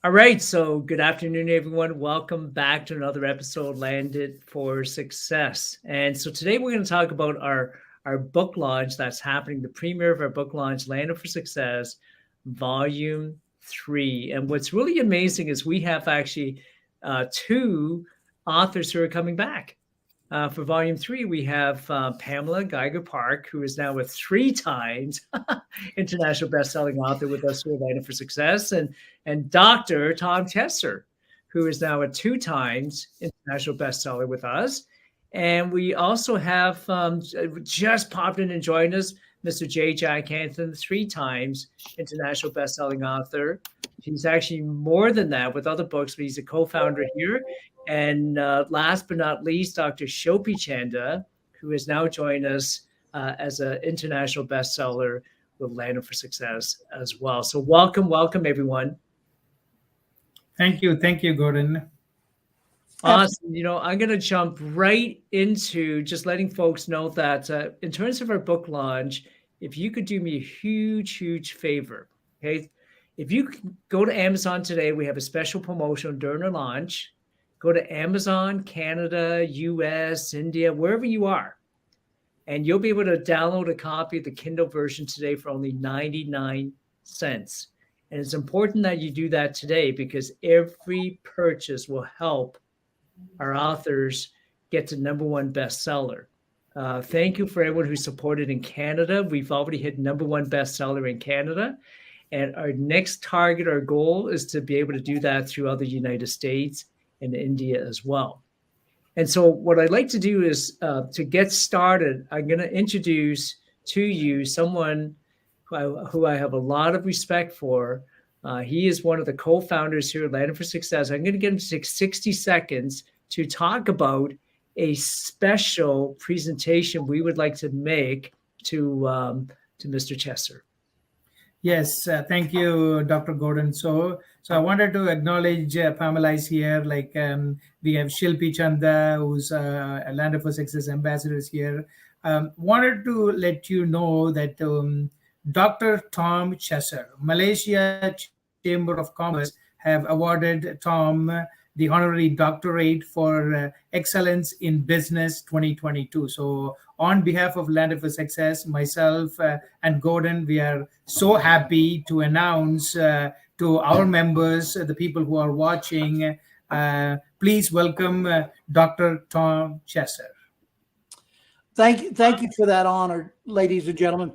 All right, so good afternoon, everyone. Welcome back to another episode, Landed for Success. And so today we're going to talk about our book launch that's happening, the premiere of our book launch, Landed for Success, Volume 3. And what's really amazing is we have actually two authors who are coming back. For Volume 3, we have Pamela Geiger Park, who is now a 3 times international best-selling author with us here at Landed for Success, and Dr. Tom Chesser, who is now a 2 times international bestseller with us. And we also have just popped in and joined us, Mr. J. Jack Hansen, 3 times international best-selling author. He's actually more than that with other books, but he's a co-founder here. And last but not least, Dr. Shopi Chanda, who has now joined us as an international bestseller with Landed for Success as well. So welcome, everyone. Thank you, Gordon. Awesome. I'm going to jump right into just letting folks know that in terms of our book launch, if you could do me a huge favor, okay? If you go to Amazon today, we have a special promotion during our launch. Go to Amazon, Canada, US, India, wherever you are, and you'll be able to download a copy of the Kindle version today for only 99 cents. And it's important that you do that today because every purchase will help our authors get to #1 bestseller. Thank you for everyone who supported in Canada. We've already hit #1 bestseller in Canada. And our next target, our goal is to be able to do that throughout the United States and India as well. And so what I'd like to do is to get started, I'm going to introduce to you someone who I have a lot of respect for. He is one of the co-founders here at Landed for Success. I'm going to get him to take 60 seconds to talk about a special presentation we would like to make to Mr. Chesser. Yes, thank you, Dr. Gordon. So I wanted to acknowledge Pamela is here. We have Shilpi Chanda, who's a Landed for Success ambassador is here. Wanted to let you know that Dr. Tom Chesser, Malaysia Chamber of Commerce, have awarded Tom the honorary doctorate for excellence in business 2022. So on behalf of Landed for Success, myself and Gordon, we are so happy to announce to our members, the people who are watching, please welcome Dr. Tom Chesser. Thank you for that honor, ladies and gentlemen.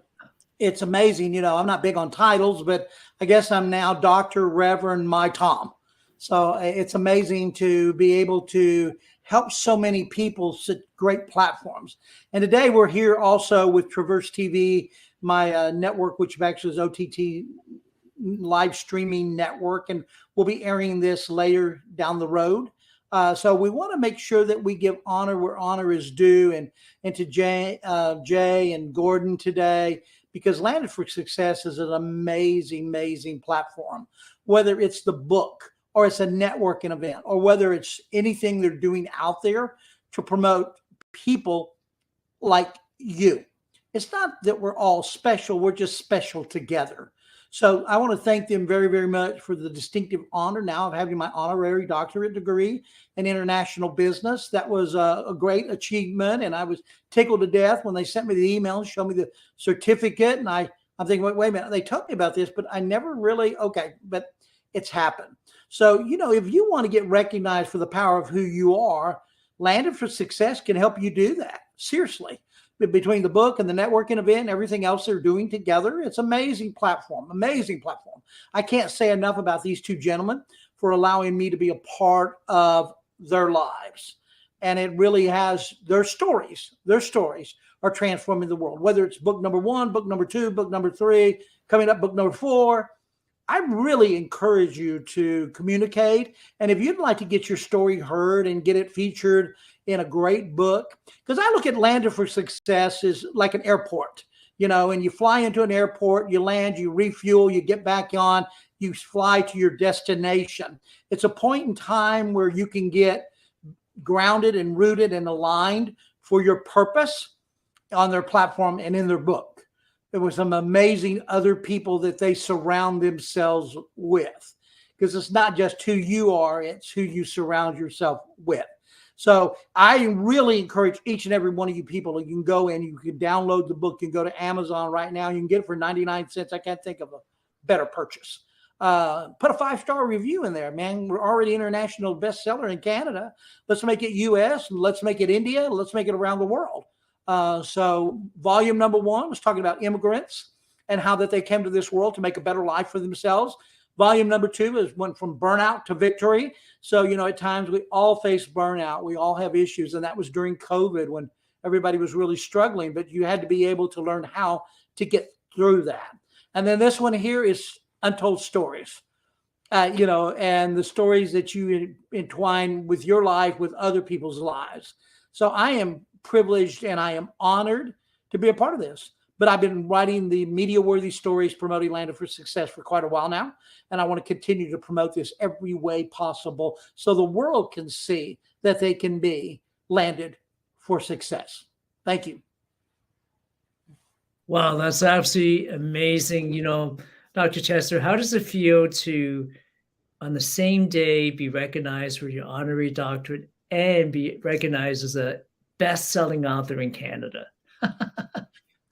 It's amazing. I'm not big on titles, but I guess I'm now Dr. Reverend My Tom. So it's amazing to be able to help so many people, such great platforms. And today we're here also with Traverse TV, my network, which actually is OTT live streaming network, and we'll be airing this later down the road. So we want to make sure that we give honor where honor is due, and to Jay and Gordon today, because Landed for Success is an amazing platform, whether it's the book or it's a networking event, or whether it's anything they're doing out there to promote people like you. It's not that we're all special, we're just special together. So I want to thank them very much for the distinctive honor now of having my honorary doctorate degree in international business. That was a great achievement, and I was tickled to death when they sent me the email and showed me the certificate. And I'm thinking, wait a minute, they told me about this, but I never really, but it's happened. So, if you want to get recognized for the power of who you are, Landed for Success can help you do that. Seriously. Between the book and the networking event and everything else they're doing together, it's amazing platform. I can't say enough about these two gentlemen for allowing me to be a part of their lives. And it really has their stories are transforming the world, whether it's book number 1, book number 2, book number 3, coming up book number 4. I really encourage you to communicate. And if you'd like to get your story heard and get it featured in a great book, because I look at Landed for Success as like an airport, and you fly into an airport, you land, you refuel, you get back on, you fly to your destination. It's a point in time where you can get grounded and rooted and aligned for your purpose on their platform and in their book. There were some amazing other people that they surround themselves with. because it's not just who you are, it's who you surround yourself with. So I really encourage each and every one of you people, you can go in, you can download the book, you can go to Amazon right now, you can get it for 99 cents. I can't think of a better purchase. Put a 5-star review in there, man. We're already international bestseller in Canada. Let's make it US, let's make it India, let's make it around the world. So volume number 1 was talking about immigrants and how that they came to this world to make a better life for themselves. Volume number 2 is went from burnout to victory. So, at times we all face burnout. We all have issues. And that was during COVID when everybody was really struggling, but you had to be able to learn how to get through that. And then this one here is untold stories, and the stories that you entwine with your life, with other people's lives. So I am privileged and I am honored to be a part of this. But I've been writing the media-worthy stories promoting Landed for Success for quite a while now. And I want to continue to promote this every way possible so the world can see that they can be landed for success. Thank you. Wow, that's absolutely amazing. Dr. Chester, how does it feel to, on the same day, be recognized for your honorary doctorate and be recognized as a best-selling author in Canada?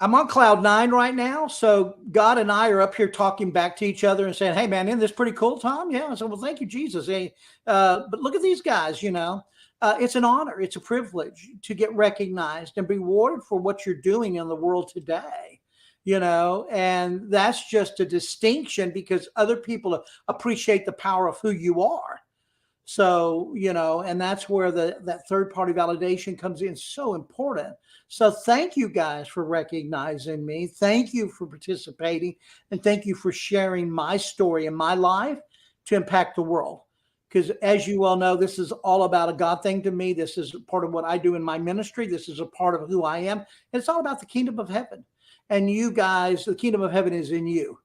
I'm on cloud 9 right now. So God and I are up here talking back to each other and saying, hey, man, isn't this pretty cool, Tom? Yeah. I said, well, thank you, Jesus. Hey, but look at these guys, it's an honor. It's a privilege to get recognized and be rewarded for what you're doing in the world today, and that's just a distinction because other people appreciate the power of who you are. So, and that's where that third-party validation comes in, so important. So thank you guys for recognizing me. Thank you for participating. And thank you for sharing my story and my life to impact the world. Because as you well know, this is all about a God thing to me. This is part of what I do in my ministry. This is a part of who I am. And it's all about the kingdom of heaven. And you guys, the kingdom of heaven is in you.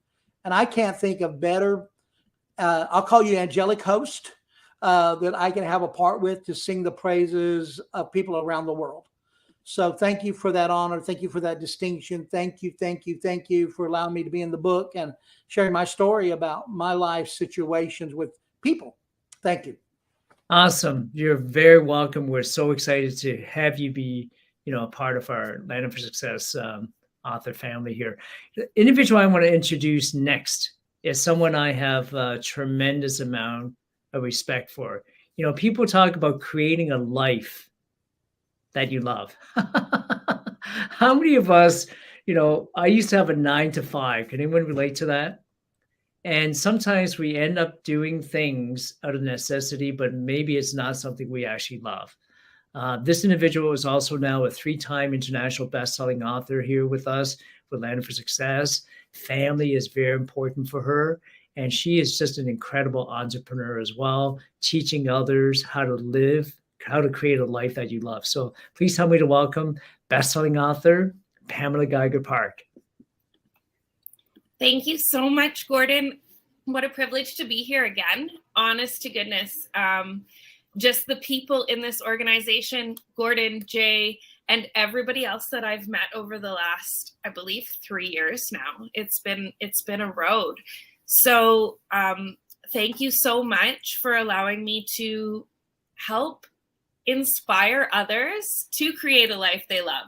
And I can't think of better, I'll call you angelic host, that I can have a part with to sing the praises of people around the world. So thank you for that honor. Thank you for that distinction. Thank you for allowing me to be in the book and sharing my story about my life situations with people. Thank you. Awesome. You're very welcome. We're so excited to have you be, a part of our Landed for Success author family here. The individual I want to introduce next is someone I have a tremendous amount of respect for. People talk about creating a life that you love. How many of us, I used to have a 9 to 5. Can anyone relate to that? And sometimes we end up doing things out of necessity, but maybe it's not something we actually love. This individual is also now a 3-time international best-selling author here with us with Landed for Success. Family is very important for her. And she is just an incredible entrepreneur as well, teaching others how to live, how to create a life that you love. So please tell me to welcome best-selling author, Pamela Geiger-Park. Thank you so much, Gordon. What a privilege to be here again. Honest to goodness. Just the people in this organization, Gordon, Jay, and everybody else that I've met over the last, I believe, 3 years now. It's been a road. So thank you so much for allowing me to help inspire others to create a life they love.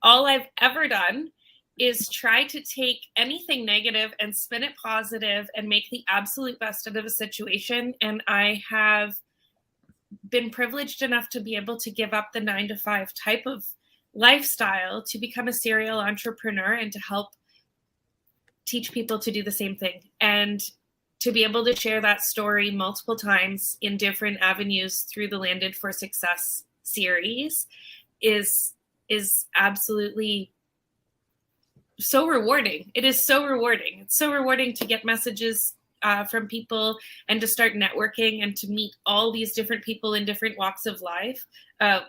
All I've ever done is try to take anything negative and spin it positive and make the absolute best out of a situation. And I have been privileged enough to be able to give up the 9 to 5 type of lifestyle to become a serial entrepreneur and to help teach people to do the same thing. And to be able to share that story multiple times in different avenues through the Landed for Success series is absolutely so rewarding. It is so rewarding. It's so rewarding to get messages from people and to start networking and to meet all these different people in different walks of life,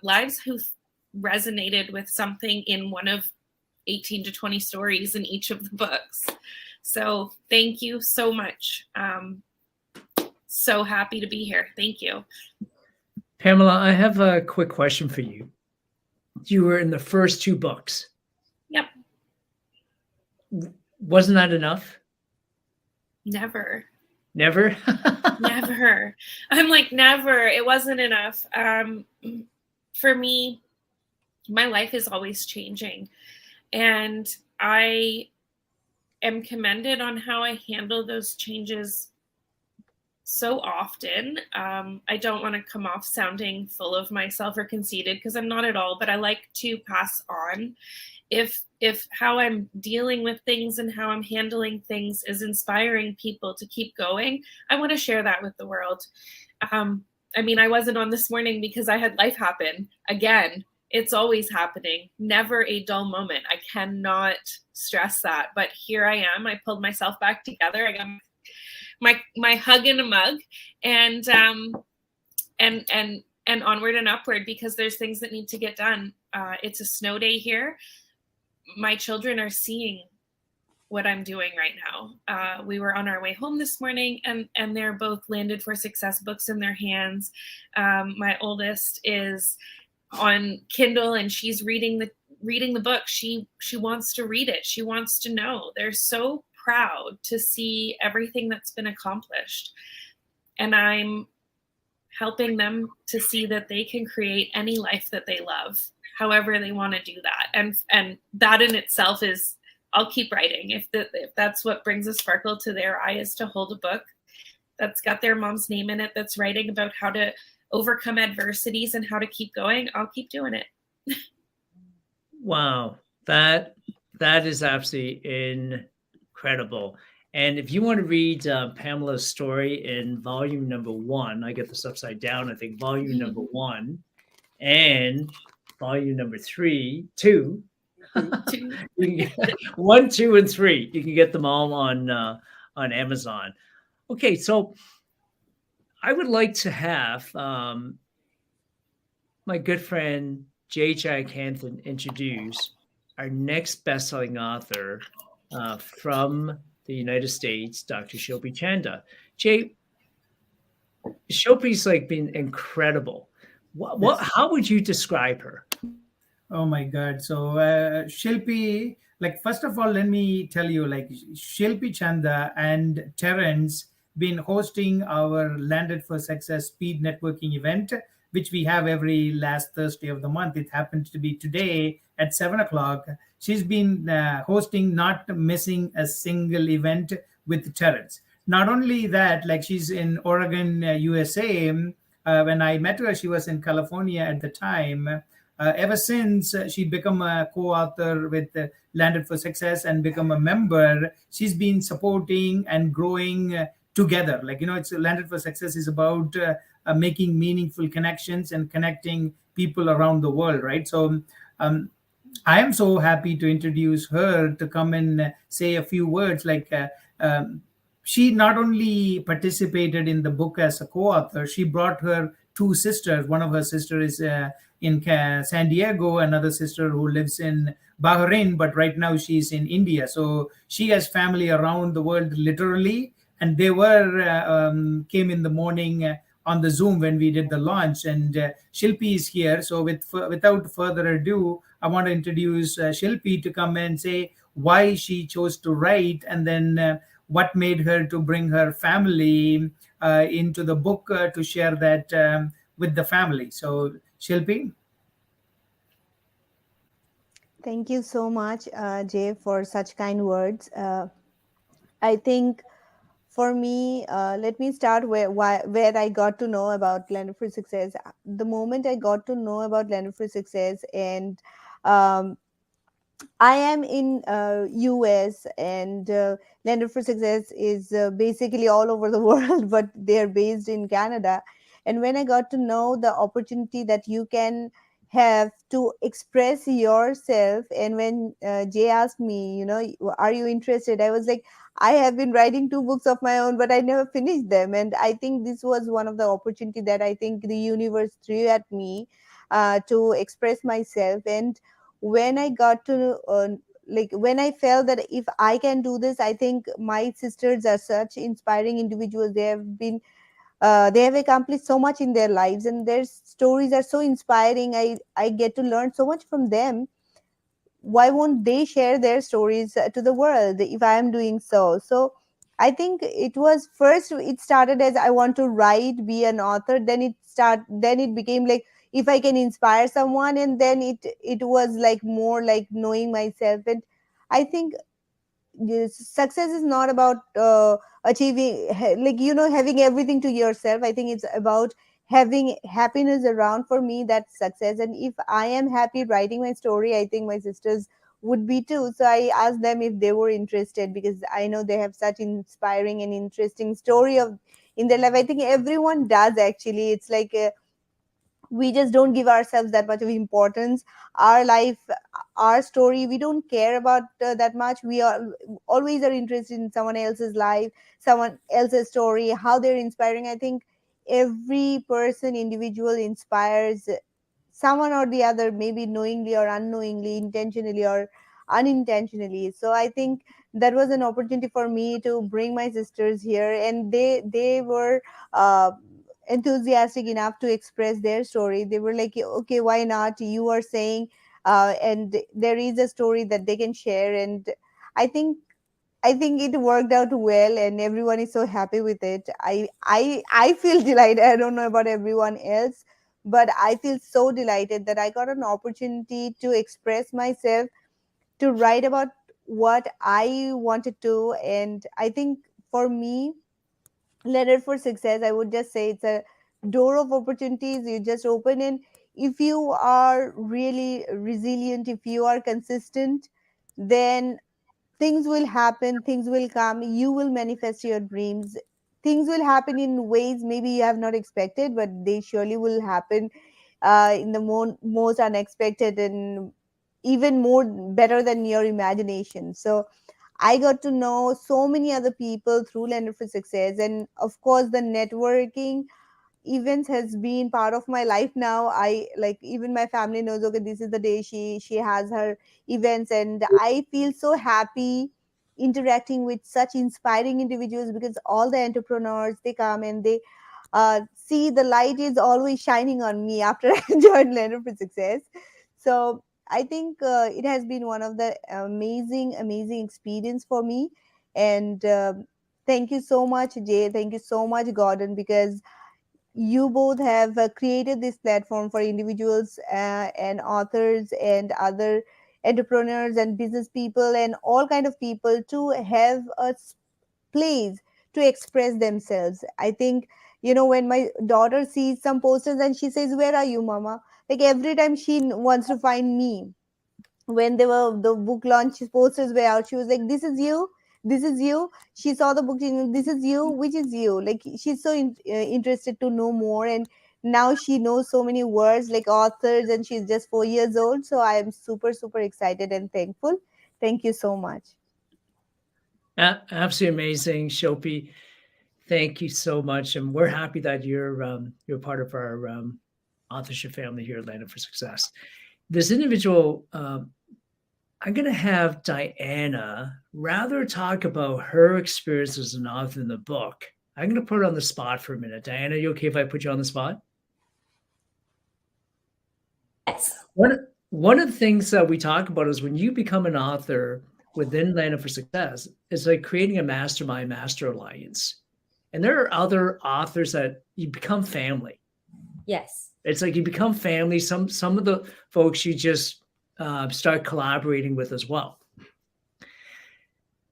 lives who've resonated with something in one of 18 to 20 stories in each of the books. So thank you so much. So happy to be here. Thank you. Pamela, I have a quick question for you. You were in the first 2 books. Yep. Wasn't that enough? Never. Never? Never. I'm like, never. It wasn't enough. For me, my life is always changing. And I am commended on how I handle those changes so often. I don't want to come off sounding full of myself or conceited, because I'm not at all, but I like to pass on. If how I'm dealing with things and how I'm handling things is inspiring people to keep going, I want to share that with the world. I mean, I wasn't on this morning because I had life happen again. It's always happening, never a dull moment. I cannot stress that. But here I am. I pulled myself back together. I got my hug in a mug, and onward and upward, because there's things that need to get done. It's a snow day here. My children are seeing what I'm doing right now. We were on our way home this morning, and they're both Landed for Success books in their hands. My oldest is on Kindle, and she's reading the book. She wants to read it. She wants to know. They're so proud to see everything that's been accomplished, and I'm helping them to see that they can create any life that they love, however they want to do that. And that in itself is, I'll keep writing. If that's what brings a sparkle to their eye, is to hold a book that's got their mom's name in it, that's writing about how to overcome adversities and how to keep going, I'll keep doing it. Wow, that is absolutely incredible. And if you want to read Pamela's story in volume number 1, I get this upside down, I think volume number 1 and volume number 2. You can get 1, 2, and 3. You can get them all on Amazon. Okay, so I would like to have my good friend Jay Jayakanthan introduce our next best-selling author from the United States, Dr. Shilpi Chanda. Jay, Shilpi's like been incredible. How would you describe her? Oh my God. So Shilpi, like, first of all, let me tell you, like, Shilpi Chanda and Terence been hosting our Landed for Success speed networking event, which we have every last Thursday of the month. It happens to be today at 7 o'clock. She's been hosting, not missing a single event with Terence. Not only that, like, she's in Oregon, USA. When I met her, she was in California at the time. Ever since she become a co-author with Landed for Success and become a member, she's been supporting and growing together. Like, it's Landed for Success is about making meaningful connections and connecting people around the world, right? So I am so happy to introduce her to come and say a few words. Like, she not only participated in the book as a co-author, she brought her 2 sisters. One of her sisters is in San Diego, another sister who lives in Bahrain, but right now she's in India. So she has family around the world, literally. And they came in the morning on the Zoom when we did the launch, and Shilpi is here. So without further ado, I want to introduce Shilpi to come and say why she chose to write, and then what made her to bring her family into the book to share that with the family. So Shilpi. Thank you so much, Jay, for such kind words. I think for me, let me start where I got to know about Landed for Success. The moment I got to know about Landed for Success, and I am in US, and Landed for Success is basically all over the world, but they're based in Canada. And when I got to know the opportunity that you can have to express yourself, and when Jay asked me, are you interested? I was like, I have been writing 2 books of my own, but I never finished them. And I think this was one of the opportunity that I think the universe threw at me to express myself. And when I got to when I felt that if I can do this, I think my sisters are such inspiring individuals. They have accomplished so much in their lives, and their stories are so inspiring. I get to learn so much from them. Why won't they share their stories to the world if I am doing so? So I think it was first, it started as I want to write, be an author. Then it became like if I can inspire someone, and then it was like more like knowing myself. And I think yes, success is not about achieving like having everything to yourself. I think it's about having happiness around. For me, that's success. And if I am happy writing my story, I think my sisters would be too. So I asked them if they were interested, because I know they have such inspiring and interesting story of in their life. I think everyone does, actually. It's like we just don't give ourselves that much of importance. Our life, our story, we don't care about that much. We are always are interested in someone else's life, someone else's story, how they're inspiring. I think every person, individual, inspires someone or the other, maybe knowingly or unknowingly, intentionally or unintentionally. So I think that was an opportunity for me to bring my sisters here, and they were uh, enthusiastic enough to express their story. They were like, okay, why not, you are saying, and there is a story that they can share. And i think I think it worked out well, and everyone is so happy with it. I feel delighted. I don't know about everyone else, but I feel so delighted that I got an opportunity to express myself, to write about what I wanted to. And I think for me, Letter for Success, I would just say it's a door of opportunities. You just open in. If you are really resilient, if you are consistent, then things will happen, things will come, you will manifest your dreams. Things will happen in ways maybe you have not expected, but they surely will happen in the most unexpected, and even more better than your imagination. So I got to know so many other people through Lender for Success. And of course, the networking events has been part of my life now. I like, even my family knows, okay, this is the day she has her events. And I feel so happy interacting with such inspiring individuals, because all the entrepreneurs, they come and they see the light is always shining on me after I joined Lender for Success. So I think it has been one of the amazing experience for me. And thank you so much, Jay. Thank you so much, Gordon, because you both have created this platform for individuals and authors and other entrepreneurs and business people and all kind of people to have a place to express themselves. I think, when my daughter sees some posters and she says, where are you, mama? Like every time she wants to find me. When they were the book launch posters were out, she was like, this is you, this is you. She saw the book, this is you, which is you. Like she's so interested to know more. And now she knows so many words like authors, and she's just 4 years old. So I am super excited and thankful. Thank you so much. Absolutely amazing, Shopi. Thank you so much, and we're happy that you're part of our authorship family here at Land for Success. This individual, I'm going to have Diana rather talk about her experience as an author in the book. I'm going to put her on the spot for a minute. Diana, you okay if I put you on the spot? Yes. One of the things that we talk about is when you become an author within Land for Success, it's like creating a mastermind master alliance. And there are other authors that you become family. Yes. It's like you become family. Some of the folks you just start collaborating with as well.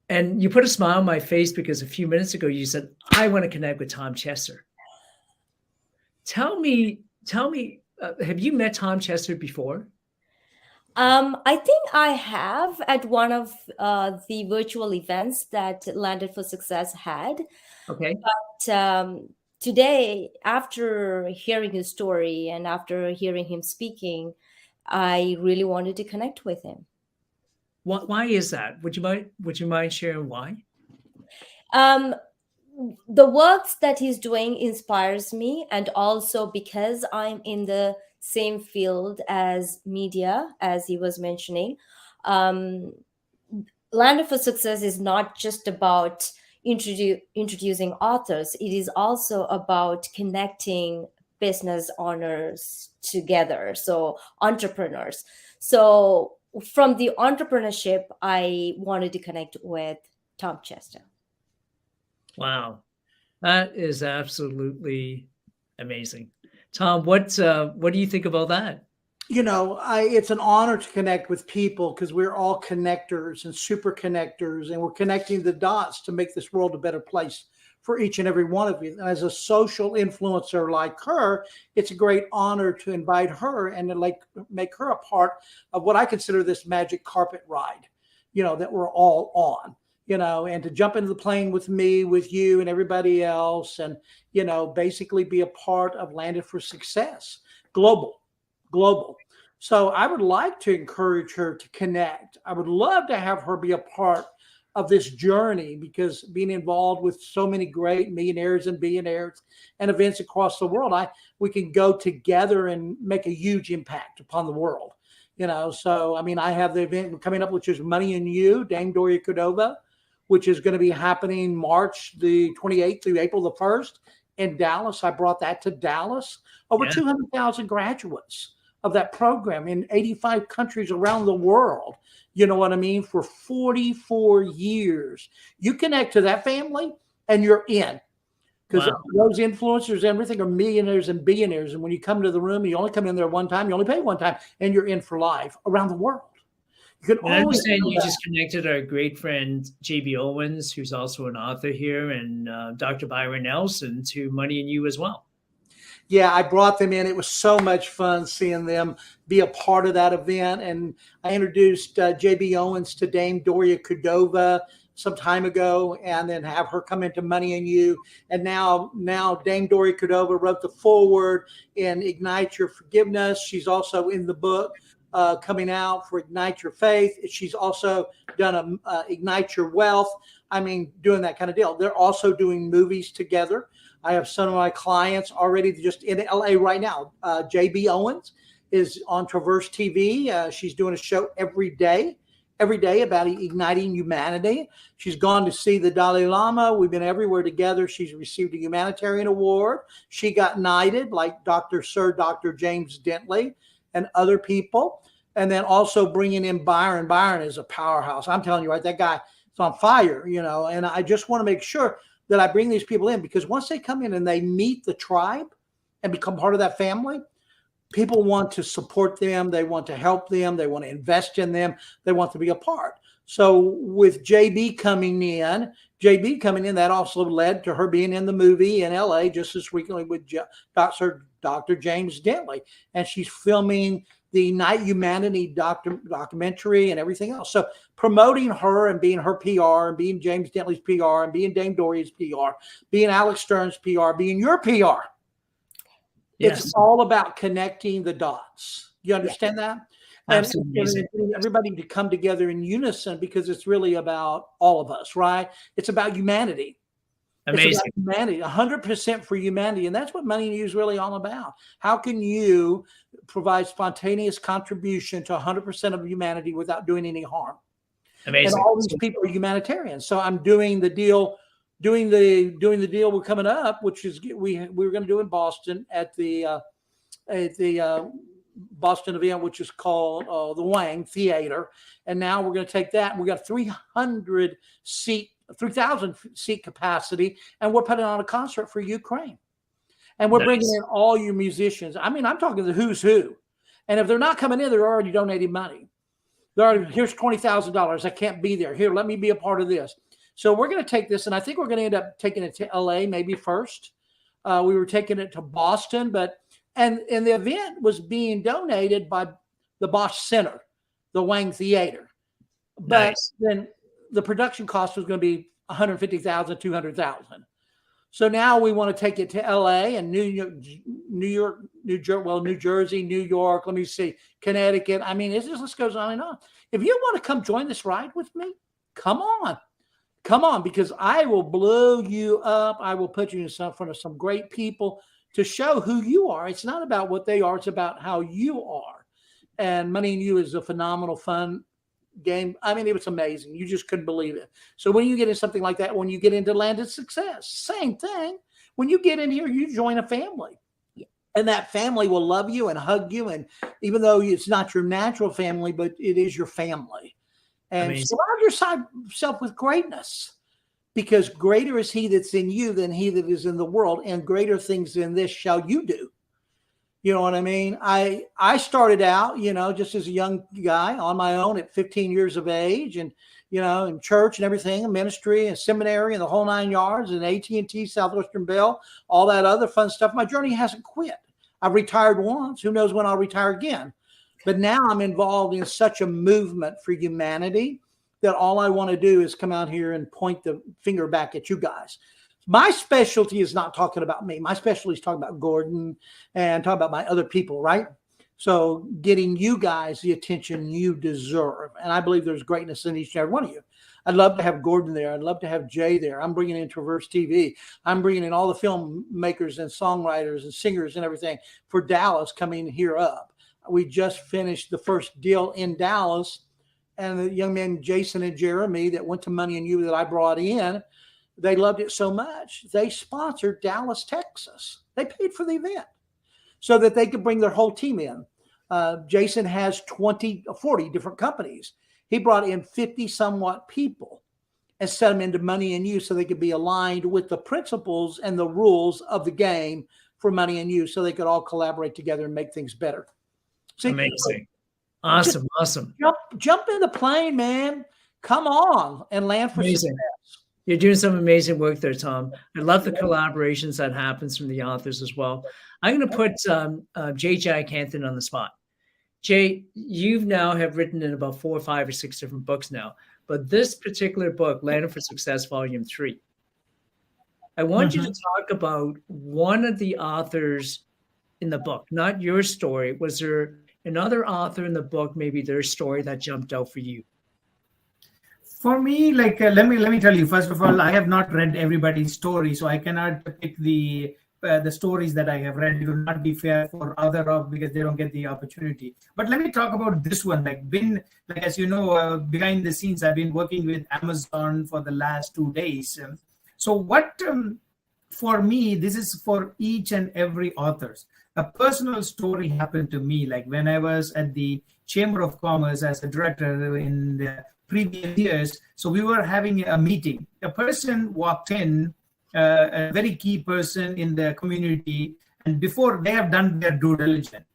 And you put a smile on my face because a few minutes ago you said, I want to connect with Tom Chester. Tell me, have you met Tom Chester before? I think I have at one of the virtual events that Landed for Success had. Okay. But today, after hearing his story and after hearing him speaking, I really wanted to connect with him. Why is that? Would you mind sharing why? The works that he's doing inspires me, and also because I'm in the same field as media, as he was mentioning. Land for Success is not just about introducing authors. It is also about connecting business owners together, so entrepreneurs. So from the entrepreneurship, I wanted to connect with Tom Chester. Wow. That is absolutely amazing. Tom, what do you think about that? It's an honor to connect with people because we're all connectors and super connectors, and we're connecting the dots to make this world a better place for each and every one of you. And as a social influencer like her, it's a great honor to invite her and to make her a part of what I consider this magic carpet ride, that we're all on. And to jump into the plane with me, with you, and everybody else, and basically be a part of Landed for Success, global. So I would like to encourage her to connect. I would love to have her be a part of this journey, because being involved with so many great millionaires and billionaires and events across the world, we can go together and make a huge impact upon the world. So I have the event coming up, which is Money and You, Dame Doria Cordova, which is going to be happening March the 28th through April the 1st in Dallas. I brought that to Dallas. Over 200,000 graduates of that program in 85 countries around the world, you know what I mean, for 44 years. You connect to that family and you're in, because those influencers and everything are millionaires and billionaires. And when you come to the room, you only come in there one time, you only pay one time, and you're in for life around the world. You can I understand you just connected our great friend JB Owens, who's also an author here, and Dr. Byron Nelson to Money and You as well. Yeah, I brought them in. It was so much fun seeing them be a part of that event. And I introduced JB Owens to Dame Doria Cordova some time ago, and then have her come into Money and You. And now Dame Doria Cordova wrote the foreword in Ignite Your Forgiveness. She's also in the book coming out for Ignite Your Faith. She's also done Ignite Your Wealth. Doing that kind of deal. They're also doing movies together. I have some of my clients already just in LA right now. JB Owens is on Traverse TV. She's doing a show every day about igniting humanity. She's gone to see the Dalai Lama. We've been everywhere together. She's received a humanitarian award. She got knighted like Sir Dr. James Dentley and other people. And then also bringing in Byron. Byron is a powerhouse. I'm telling you, right, that guy is on fire, and I just want to make sure that I bring these people in, because once they come in and they meet the tribe and become part of that family, people want to support them. They want to help them. They want to invest in them. They want to be a part. So with JB coming in, that also led to her being in the movie in LA just this weekend with Dr. James Dentley. And she's filming the Ignite Humanity documentary and everything else. So promoting her and being her PR and being James Dentley's PR and being Dame Doria's PR, being Alex Stern's PR, being your PR. Yes. It's all about connecting the dots. You understand that? Absolutely. And everybody to come together in unison, because it's really about all of us, right? It's about humanity. Amazing. It's about humanity, 100% for humanity. And that's what Money and You is really all about. How can you provide spontaneous contribution to 100% of humanity without doing any harm? Amazing. And all these people are humanitarians. So I'm doing the deal. Doing the deal we're coming up, which is we were going to do in Boston at the Boston event, which is called the Wang Theater, and now we're going to take that and we got 3,000 seat capacity, and we're putting on a concert for Ukraine, and we're bringing in all your musicians. I'm talking the who's who, and if they're not coming in, they're already donating money. Here's $20,000. I can't be there. Here, let me be a part of this. So we're going to take this, and I think we're going to end up taking it to LA maybe first. We were taking it to Boston, and the event was being donated by the Bosch Center, the Wang Theater. But then the production cost was going to be $150,000, $200,000. So now we want to take it to LA and New Jersey, New York. Let me see, Connecticut. It just goes on and on. If you want to come join this ride with me, come on. Come on, because I will blow you up. I will put you in front of some great people to show who you are. It's not about what they are. It's about how you are. And Money and You is a phenomenal, fun game. It was amazing. You just couldn't believe it. So when you get into something like that, when you get into Landed Success, same thing. When you get in here, you join a family. And that family will love you and hug you. And even though it's not your natural family, but it is your family. And surround yourself with greatness. because greater is he that's in you than he that is in the world, and greater things than this shall you do. You know what I mean? I started out, just as a young guy on my own at 15 years of age, and in church and everything, and ministry and seminary and the whole 9 yards, and AT&T, Southwestern Bell, all that other fun stuff. My journey hasn't quit. I've retired once. Who knows when I'll retire again? But now I'm involved in such a movement for humanity that all I want to do is come out here and point the finger back at you guys. My specialty is not talking about me. My specialty is talking about Gordon and talking about my other people, right? So getting you guys the attention you deserve. And I believe there's greatness in each and every one of you. I'd love to have Gordon there. I'd love to have Jay there. I'm bringing in Traverse TV. I'm bringing in all the filmmakers and songwriters and singers and everything for Dallas coming here up. We just finished the first deal in Dallas. And the young men, Jason and Jeremy, that went to Money and You that I brought in, they loved it so much, they sponsored Dallas, Texas. They paid for the event so that they could bring their whole team in. Jason has 40 different companies. He brought in 50 somewhat people and set them into Money and You so they could be aligned with the principles and the rules of the game for Money and You so they could all collaborate together and make things better. See, amazing. Awesome. Awesome. Jump in the plane, man. Come on and land for amazing. Success. You're doing some amazing work there, Tom. I love the collaborations that happens from the authors as well. I'm going to put Jay Jack Hampton on the spot. Jay, you've now have written in about 4 or 5 or 6 different books now, but this particular book, Landing for Success, Volume 3, I want you to talk about one of the authors in the book, not your story. Was there another author in the book, maybe their story that jumped out for you? For me, let me tell you. First of all, I have not read everybody's story, so I cannot pick the stories that I have read. It will not be fair for because they don't get the opportunity. But let me talk about this one. As you know, behind the scenes, I've been working with Amazon for the last 2 days. So what for me, this is for each and every author. A personal story happened to me, like when I was at the Chamber of Commerce as a director in the previous years. So we were having a meeting. A person walked in, a very key person in the community, and before they have done their due diligence.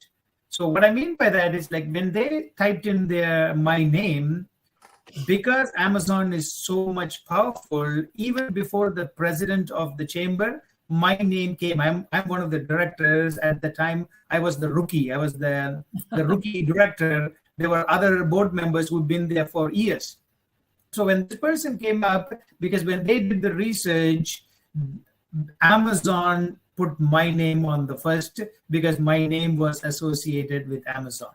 So what I mean by that is when they typed in my name, because Amazon is so much powerful, even before the president of the chamber, my name came. I'm one of the directors. At the time, I was the rookie. I was the rookie director. There were other board members who'd been there for years. So when this person came up, because when they did the research, Amazon put my name on the first because my name was associated with Amazon.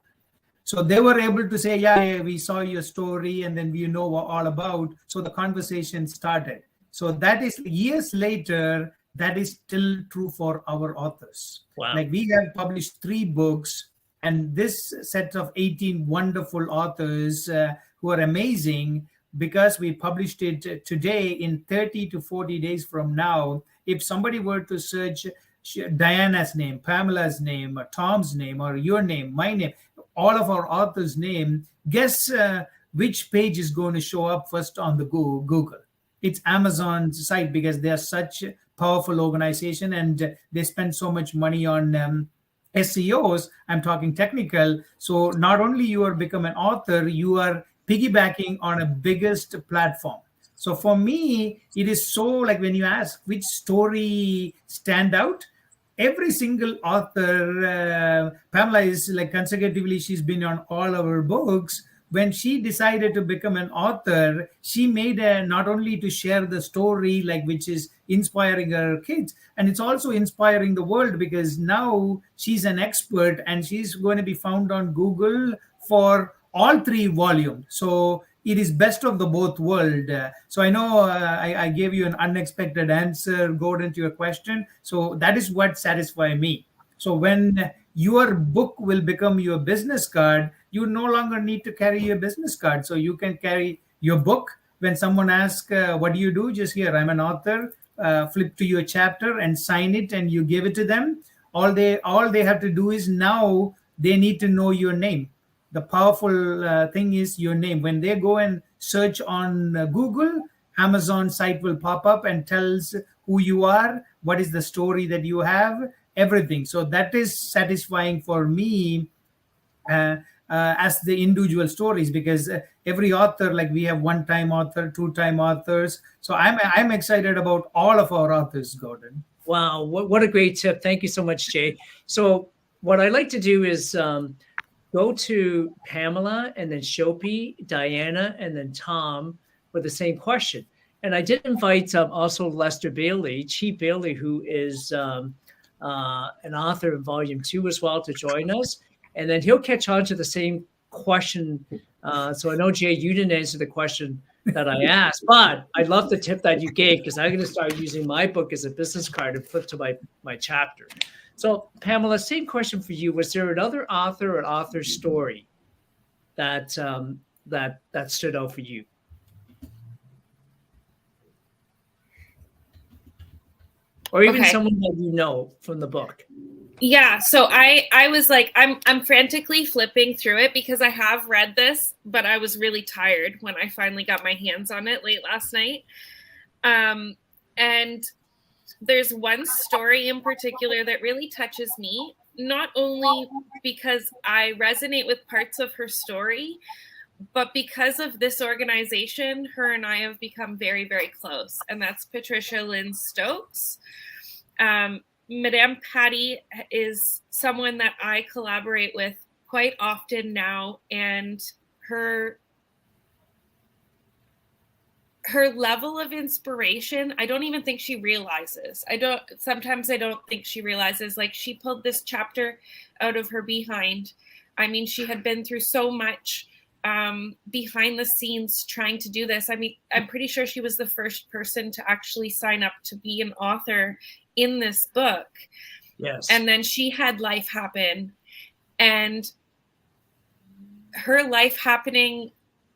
So they were able to say, yeah, we saw your story and then we know all about. So the conversation started. So that is years later, that is still true for our authors. Wow. We have published 3 books, and this set of 18 wonderful authors who are amazing, because we published it today, in 30 to 40 days from now, if somebody were to search Diana's name, Pamela's name, or Tom's name, or your name, my name, all of our authors' name, guess which page is going to show up first on the Google? It's Amazon's site, because they are such a powerful organization and they spend so much money on SEOs. I'm talking technical. So not only you are become an author, you are piggybacking on a biggest platform. So for me, it is so when you ask which story stand out, every single author, Pamela is consecutively, she's been on all our books. When she decided to become an author, she made not only to share the story, which is inspiring her kids, and it's also inspiring the world, because now she's an expert and she's going to be found on Google for all 3 volumes. So it is best of the both world. So I know I gave you an unexpected answer, Gordon, to your question. So that is what satisfies me. So when your book will become your business card, you no longer need to carry your business card. So you can carry your book. When someone asks, what do you do? Just here, I'm an author. Flip to your chapter and sign it, and you give it to them. All they have to do is now they need to know your name. The powerful thing is your name. When they go and search on Google, Amazon site will pop up and tells who you are, what is the story that you have, everything. So that is satisfying for me, uh, as the individual stories, because every author, like we have one time author, two time authors. So I'm excited about all of our authors, Gordon. Wow, what a great tip. Thank you so much, Jay. So what I like to do is go to Pamela and then Shopi, Diana, and then Tom with the same question. And I did invite also Lester Bailey, Chief Bailey, who is an author in Volume 2 as well, to join us. And then he'll catch on to the same question. So I know, Jay, you didn't answer the question that I asked, but I love the tip that you gave, because I'm going to start using my book as a business card and flip to my chapter. So, Pamela, same question for you. Was there another author or author story that that stood out for you? Or even Okay. someone that you know from the book? Yeah, so I was like, I'm frantically flipping through it because I have read this, but I was really tired when I finally got my hands on it late last night. And there's one story in particular that really touches me, not only because I resonate with parts of her story, but because of this organization, her and I have become very, very close. And that's Patricia Lynn Stokes. Madame Patty is someone that I collaborate with quite often now, and her level of inspiration, I don't even think she realizes. Sometimes I don't think she realizes, like, she pulled this chapter out of her behind. I mean, she had been through so much behind the scenes trying to do this. I mean, I'm pretty sure she was the first person to actually sign up to be an author in this book. Yes. And then she had life happen, and her life happening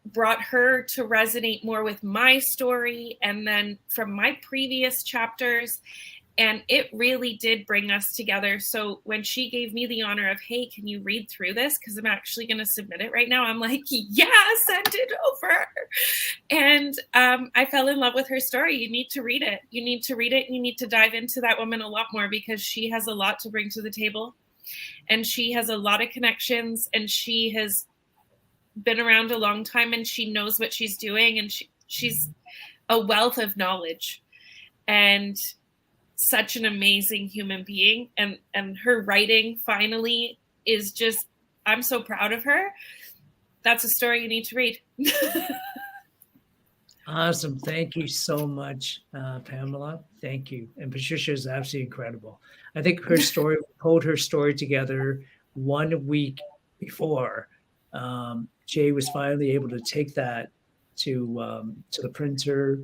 brought her to resonate more with my story and then from my previous chapters. And it really did bring us together. So when she gave me the honor of, hey, can you read through this? Because I'm actually going to submit it right now. I'm like, yeah, send it over. And I fell in love with her story. You need to read it. You need to read it. You need to dive into that woman a lot more, because she has a lot to bring to the table. And she has a lot of connections, and she has been around a long time, and she knows what she's doing, and she's a wealth of knowledge and such an amazing human being. And her writing finally is just, I'm so proud of her. That's a story you need to read. Awesome. Thank you so much, Pamela. Thank you. And Patricia is absolutely incredible. I think her story, we pulled her story together 1 week before. Jay was finally able to take that to the printer,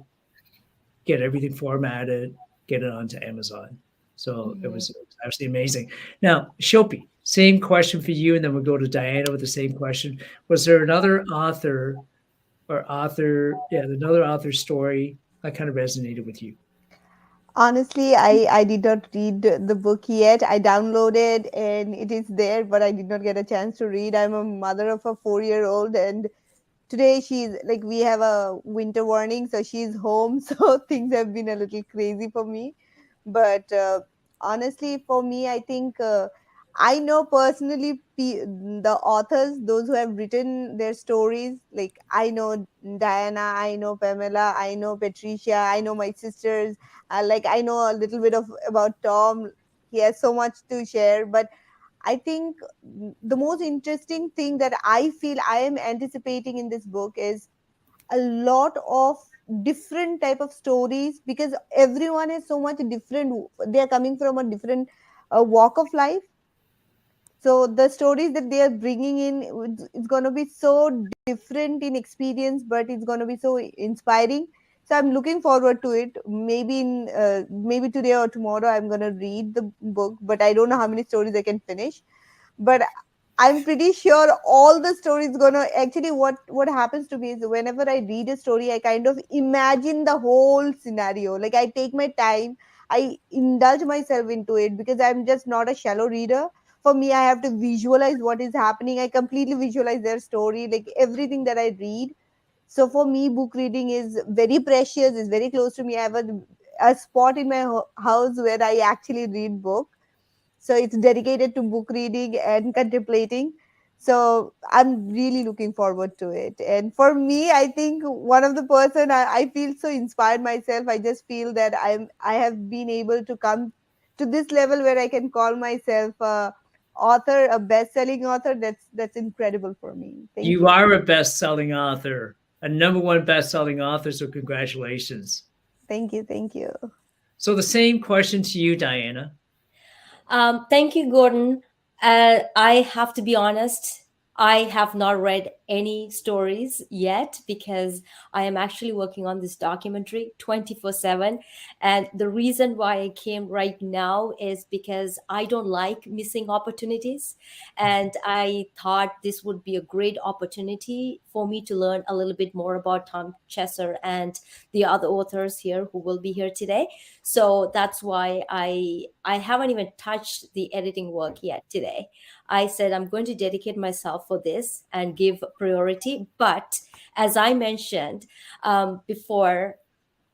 get everything formatted, get it onto Amazon. So it was absolutely amazing. Now, Shopi, same question for you, and then we'll go to Diana with the same question. Was there another author another author story that kind of resonated with you? Honestly, I did not read the book yet. I downloaded and it is there, but I did not get a chance to read. I'm a mother of a 4-year-old, and today she's like, we have a winter warning, so she's home. So things have been a little crazy for me. But honestly, for me, I think I know personally the authors, those who have written their stories. Like, I know Diana, I know Pamela, I know Patricia, I know my sisters. Like, I know a little bit of about Tom. He has so much to share. But I think the most interesting thing that I feel I am anticipating in this book is a lot of different type of stories, because everyone is so much different. They are coming from a different walk of life. So the stories that they are bringing in, it's going to be so different in experience, but it's going to be so inspiring. So I'm looking forward to it. Maybe maybe today or tomorrow I'm going to read the book, but I don't know how many stories I can finish. But I'm pretty sure all the stories gonna actually, what happens to me is, whenever I read a story, I kind of imagine the whole scenario. Like, I take my time, I indulge myself into it, because I'm just not a shallow reader. For me, I have to visualize what is happening. I completely visualize their story, like everything that I read. So for me, book reading is very precious, it's very close to me. I have a spot in my house where I actually read book. So it's dedicated to book reading and contemplating. So I'm really looking forward to it. And for me, I think one of the person I feel so inspired myself. I just feel that I have been able to come to this level where I can call myself a author, a best-selling author. That's incredible for me. Thank You you. are a best-selling author, a #1 best-selling author. So congratulations. Thank you. Thank you. So the same question to you, Diana. Thank you, Gordon. I have to be honest. I have not read any stories yet because I am actually working on this documentary 24/7. And the reason why I came right now is because I don't like missing opportunities. And I thought this would be a great opportunity for me to learn a little bit more about Tom Chesser and the other authors here who will be here today. So that's why I haven't even touched the editing work yet today. I said I'm going to dedicate myself for this and give priority. But as I mentioned before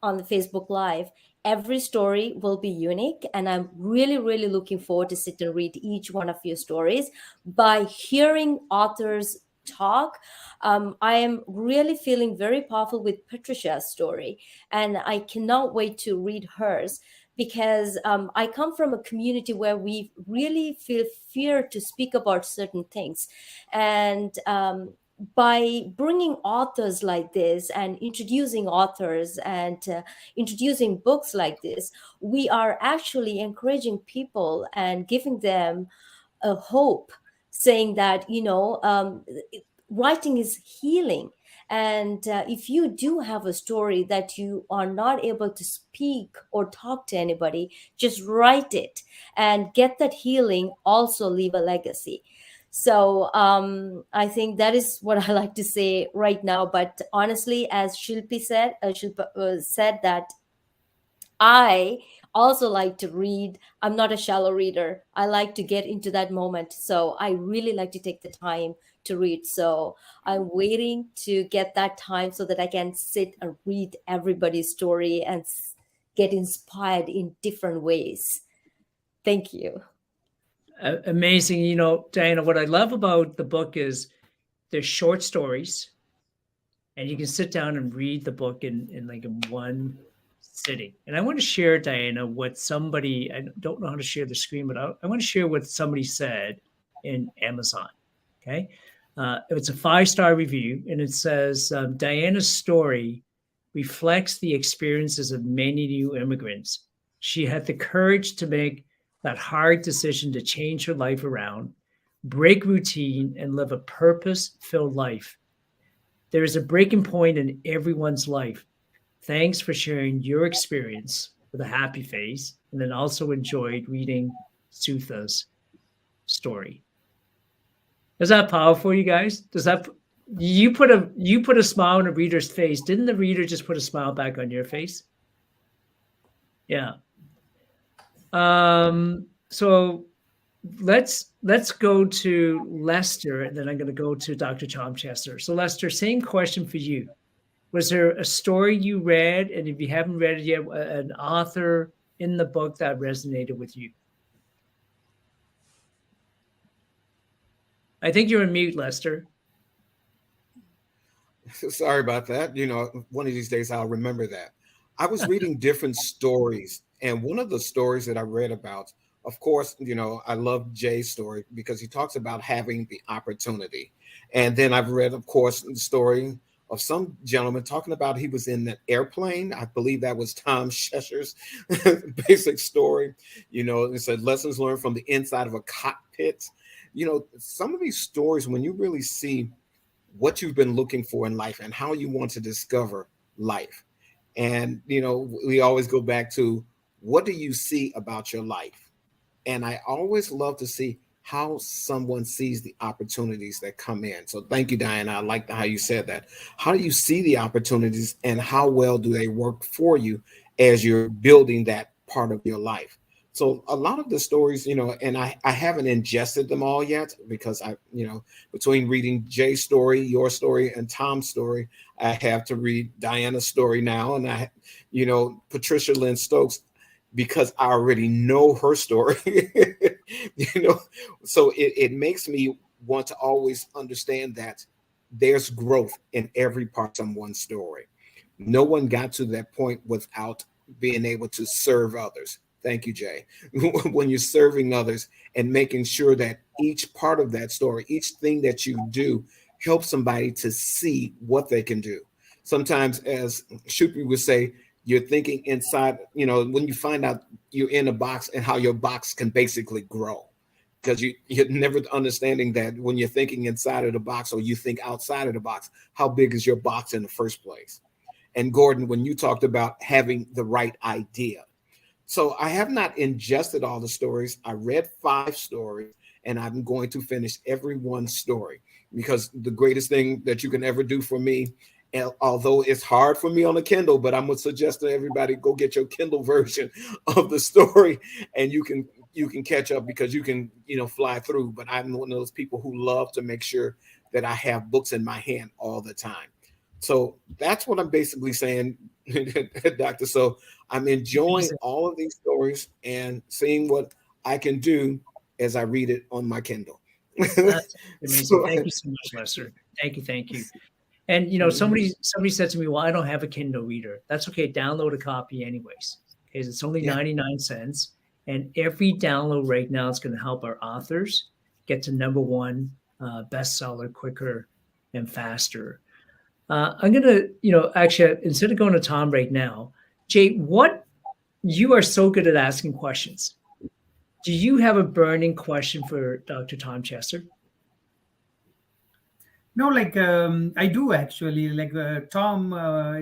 on the Facebook Live, every story will be unique. And I'm really, really looking forward to sit and read each one of your stories. By hearing authors talk, I am really feeling very powerful with Patricia's story. And I cannot wait to read hers because I come from a community where we really feel fear to speak about certain things. And by bringing authors like this and introducing authors and introducing books like this, we are actually encouraging people and giving them a hope, saying that, writing is healing. And if you do have a story that you are not able to speak or talk to anybody, just write it and get that healing, also leave a legacy. So I think that is what I like to say right now. But honestly, as Shilpa said that I also like to read. I'm not a shallow reader. I like to get into that moment. So I really like to take the time to read. So I'm waiting to get that time so that I can sit and read everybody's story and get inspired in different ways. Thank you. Amazing. Diana, what I love about the book is there's short stories, and you can sit down and read the book in one sitting. And I want to share, Diana, what somebody, I don't know how to share the screen, but I want to share what somebody said in Amazon. Okay. It's a 5-star review, and it says Diana's story reflects the experiences of many new immigrants. She had the courage to make that hard decision to change her life around, break routine, and live a purpose-filled life. There is a breaking point in everyone's life. Thanks for sharing your experience with a happy face, and then also enjoyed reading Sutha's story. Is that powerful, you guys? Does that you put a smile on a reader's face? Didn't the reader just put a smile back on your face? Yeah. So let's go to Lester, and then I'm going to go to Dr. Tom Chesser. So Lester, same question for you. Was there a story you read, and if you haven't read it yet, an author in the book that resonated with you? I think you're on mute, Lester. Sorry about that. One of these days I'll remember that. I was reading different stories, and one of the stories that I read about, of course, I love Jay's story because he talks about having the opportunity. And then I've read, of course, the story of some gentleman talking about he was in that airplane. I believe that was Tom Chesser's basic story. It said lessons learned from the inside of a cockpit. Some of these stories, when you really see what you've been looking for in life and how you want to discover life. And, we always go back to, what do you see about your life? And I always love to see how someone sees the opportunities that come in. So thank you, Diana. I like how you said that. How do you see the opportunities, and how well do they work for you as you're building that part of your life? So a lot of the stories, and I haven't ingested them all yet because between reading Jay's story, your story, and Tom's story, I have to read Diana's story now. And Patricia Lynn Stokes, because I already know her story, so it makes me want to always understand that there's growth in every part of someone's story. No one got to that point without being able to serve others. Thank you, Jay. When you're serving others and making sure that each part of that story, each thing that you do helps somebody to see what they can do. Sometimes, as Shupri would say, you're thinking inside, when you find out you're in a box and how your box can basically grow. Because you're never understanding that when you're thinking inside of the box or you think outside of the box, how big is your box in the first place? And Gordon, when you talked about having the right idea. So I have not ingested all the stories. I read 5 stories, and I'm going to finish every one story, because the greatest thing that you can ever do for me, although it's hard for me on a Kindle, but I'm going to suggest to everybody, go get your Kindle version of the story, and you can catch up, because you can, fly through. But I'm one of those people who love to make sure that I have books in my hand all the time. So that's what I'm basically saying, Doctor. So I'm enjoying all of these stories and seeing what I can do as I read it on my Kindle. That's amazing. Thank you so much, Lester. Thank you. And somebody said to me, "Well, I don't have a Kindle reader." That's okay. Download a copy anyways, because it's only 99 cents. And every download right now is going to help our authors get to #1 bestseller quicker and faster. I'm going to, actually, instead of going to Tom right now, Jay, you are so good at asking questions. Do you have a burning question for Dr. Tom Chester? No, I do actually. Tom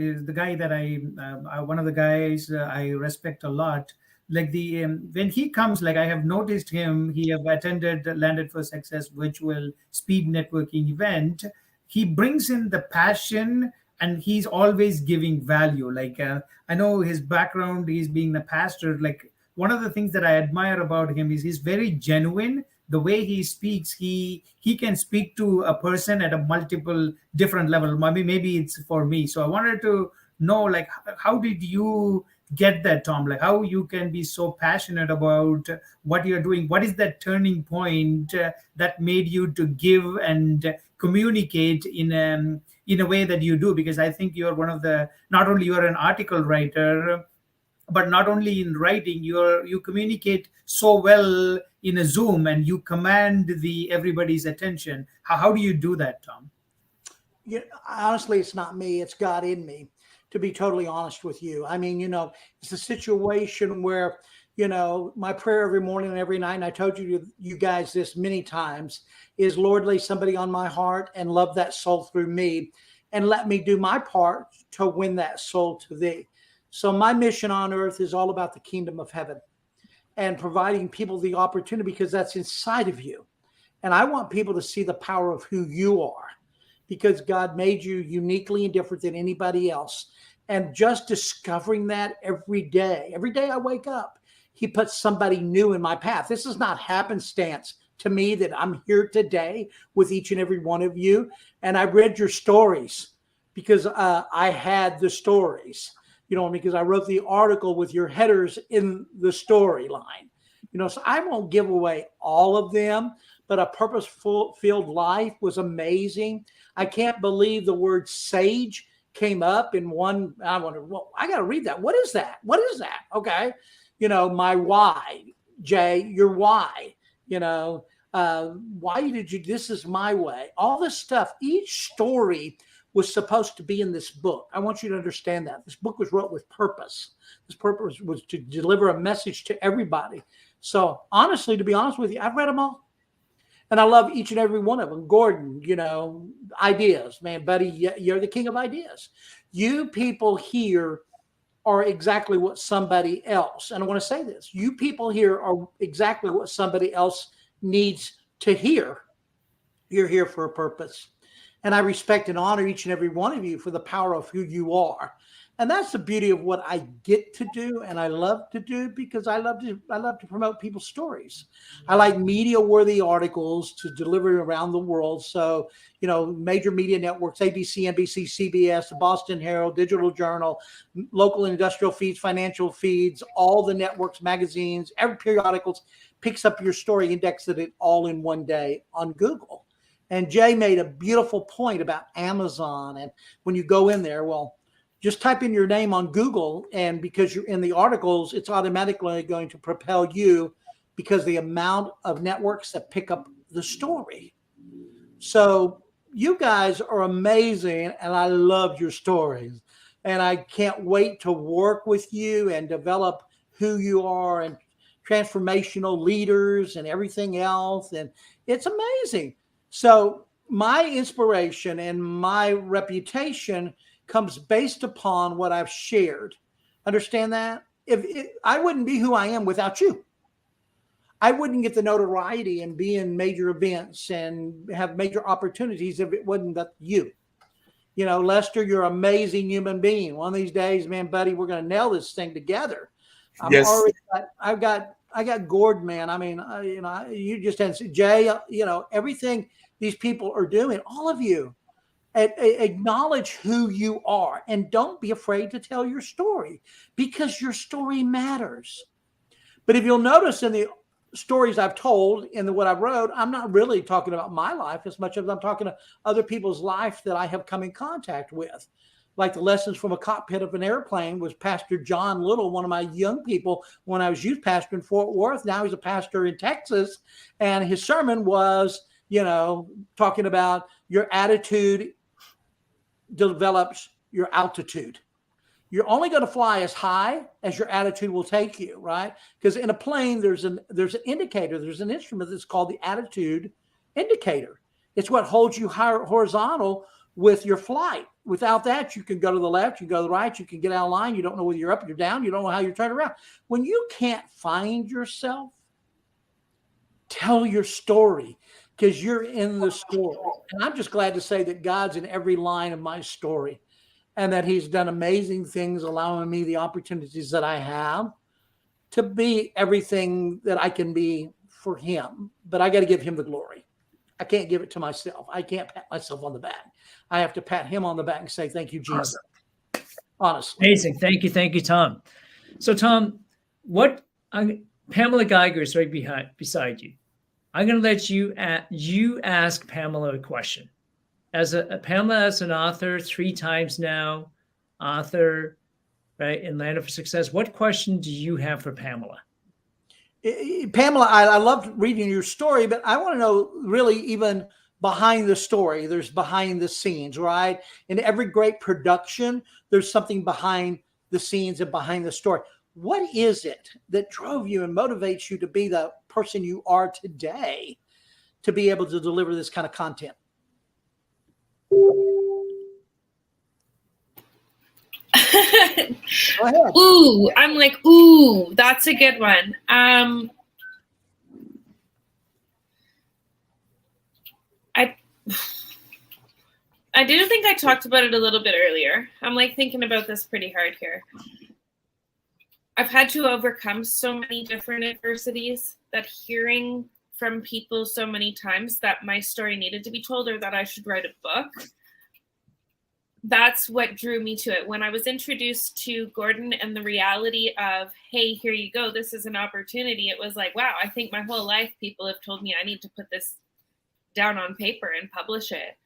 is the guy that one of the guys I respect a lot. When he comes, I have noticed him. He have attended the Landed for Success virtual speed networking event. He brings in the passion, and he's always giving value. I know his background, he's being a pastor. One of the things that I admire about him is he's very genuine. The way he speaks, he can speak to a person at a multiple different level. Maybe it's for me. So I wanted to know, how did you get that, Tom? How you can be so passionate about what you're doing? What is that turning point that made you to give and communicate in a way that you do? Because I think you're one of the, not only you're an article writer, but not only in writing, you communicate so well in a Zoom, and you command everybody's attention. How do you do that, Tom? Yeah, honestly, it's not me. It's God in me, to be totally honest with you. I mean, it's a situation where, my prayer every morning and every night, and I told you guys this many times, is, Lord, lay somebody on my heart and love that soul through me, and let me do my part to win that soul to thee. So my mission on earth is all about the kingdom of heaven and providing people the opportunity, because that's inside of you. And I want people to see the power of who you are, because God made you uniquely and different than anybody else. And just discovering that every day I wake up, he puts somebody new in my path. This is not happenstance to me that I'm here today with each and every one of you. And I read your stories because I had the stories, because I wrote the article with your headers in the storyline, so I won't give away all of them, but A Purposeful Filled Life was amazing. I can't believe the word sage came up in one. I wondered, well, I got to read that. What is that? What is that? Okay. My why, Jay, your why, why did you, this is my way, all this stuff. Each story was supposed to be in this book. I want you to understand that this book was wrote with purpose. This purpose was to deliver a message to everybody. So honestly, to be honest with you, I've read them all. And I love each and every one of them. Gordon, ideas, man, buddy, you're the king of ideas. You people here are exactly what somebody else, and I want to say this, you people here are exactly what somebody else needs to hear. You're here for a purpose. And I respect and honor each and every one of you for the power of who you are. And that's the beauty of what I get to do and I love to do, because I love to promote people's stories. I like media worthy articles to deliver around the world. So, major media networks, ABC, NBC, CBS, the Boston Herald, Digital Journal, local industrial feeds, financial feeds, all the networks, magazines, every periodicals picks up your story, indexes it all in one day on Google. And Jay made a beautiful point about Amazon. And when you go in there, well, just type in your name on Google, and because you're in the articles, it's automatically going to propel you, because the amount of networks that pick up the story. So you guys are amazing, and I love your stories. And I can't wait to work with you and develop who you are and transformational leaders and everything else. And it's amazing. So my inspiration and my reputation comes based upon what I've shared. Understand that? I wouldn't be who I am without you. I wouldn't get the notoriety and be in major events and have major opportunities if it wasn't that you. Lester, you're an amazing human being. One of these days, man, buddy, we're going to nail this thing together. Yes. I got Gordon, man. I mean, you just had Jay, everything these people are doing, all of you. Acknowledge who you are, and don't be afraid to tell your story, because your story matters. But if you'll notice in the stories I've told, in what I've wrote, I'm not really talking about my life as much as I'm talking to other people's life that I have come in contact with. Like the lessons from a cockpit of an airplane was Pastor John Little, one of my young people when I was youth pastor in Fort Worth. Now he's a pastor in Texas. And his sermon was, talking about your attitude develops your altitude. You're only going to fly as high as your attitude will take you, right? Because in a plane, there's an indicator, there's an instrument that's called the attitude indicator. It's what holds you horizontal with your flight. Without that, you can go to the left, you can go to the right, you can get out of line, you don't know whether you're up or you're down, you don't know how you're turned around. When you can't find yourself, tell your story, because you're in the story. And I'm just glad to say that God's in every line of my story, and that he's done amazing things, allowing me the opportunities that I have to be everything that I can be for him. But I got to give him the glory. I can't give it to myself. I can't pat myself on the back. I have to pat him on the back and say, thank you, Jesus. Awesome. Honestly. Amazing. Thank you, Tom. So, Tom, Pamela Geiger is right beside you. I'm going to let you ask Pamela a question. Pamela, as an author, 3 times now, author, right, in Land of Success, what question do you have for Pamela? Pamela, I loved reading your story, but I want to know really even behind the story. There's behind the scenes, right? In every great production, there's something behind the scenes and behind the story. What is it that drove you and motivates you to be the person you are today, to be able to deliver this kind of content? Go ahead. Ooh, I'm like, ooh, that's a good one. I didn't think I talked about it a little bit earlier. I'm like thinking about this pretty hard here. I've had to overcome so many different adversities that hearing from people so many times that my story needed to be told, or that I should write a book, that's what drew me to it. When I was introduced to Gordon and the reality of, hey, here you go, this is an opportunity, it was like, wow, I think my whole life people have told me I need to put this down on paper and publish it.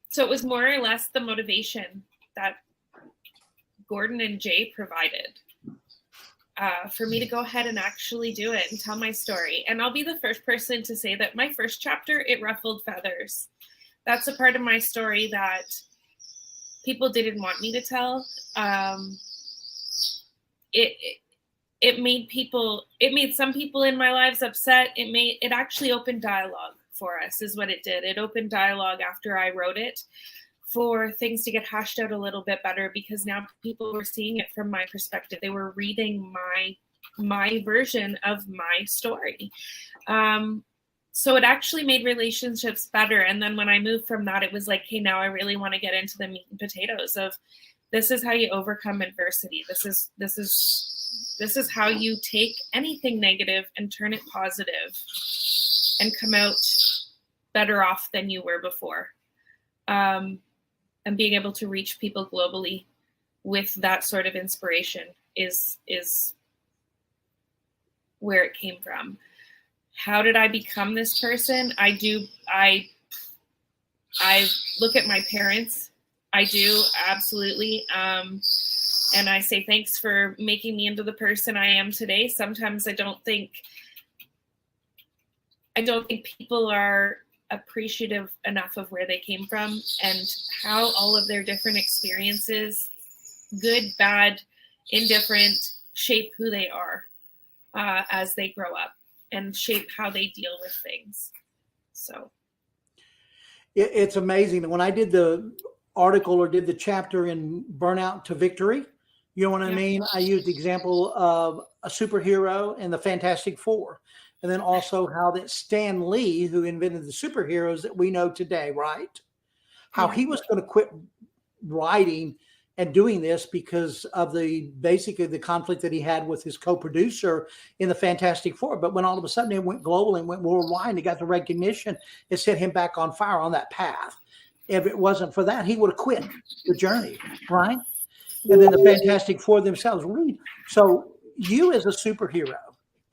So it was more or less the motivation that Gordon and Jay provided for me to go ahead and actually do it and tell my story. And I'll be the first person to say that my first chapter, it ruffled feathers. That's a part of my story that people didn't want me to tell. It made some people in my lives upset. It actually opened dialogue for us, is what it did. It opened dialogue after I wrote it for things to get hashed out a little bit better, because now people were seeing it from my perspective. They were reading my version of my story. so it actually made relationships better. And then when I moved from that, it was like, hey, now I really want to get into the meat and potatoes of this is how you overcome adversity. This is how you take anything negative and turn it positive and come out better off than you were before. And being able to reach people globally with that sort of inspiration is where it came from. How did I become this person? I look at my parents. I do, absolutely. And I say, thanks for making me into the person I am today. Sometimes I don't think people are appreciative enough of where they came from and how all of their different experiences, good, bad, indifferent, shape who they are as they grow up and shape how they deal with things. So it's amazing. When I did the article or did the chapter in Burnout to Victory, you know what I mean? I used the example of a superhero and the Fantastic Four. And then also how that Stan Lee, who invented the superheroes that we know today, right? How he was going to quit writing and doing this because of basically the conflict that he had with his co-producer in the Fantastic Four. But when all of a sudden it went global and went worldwide and he got the recognition, it set him back on fire on that path. If it wasn't for that, he would have quit the journey, right? And then the Fantastic Four themselves. So you as a superhero,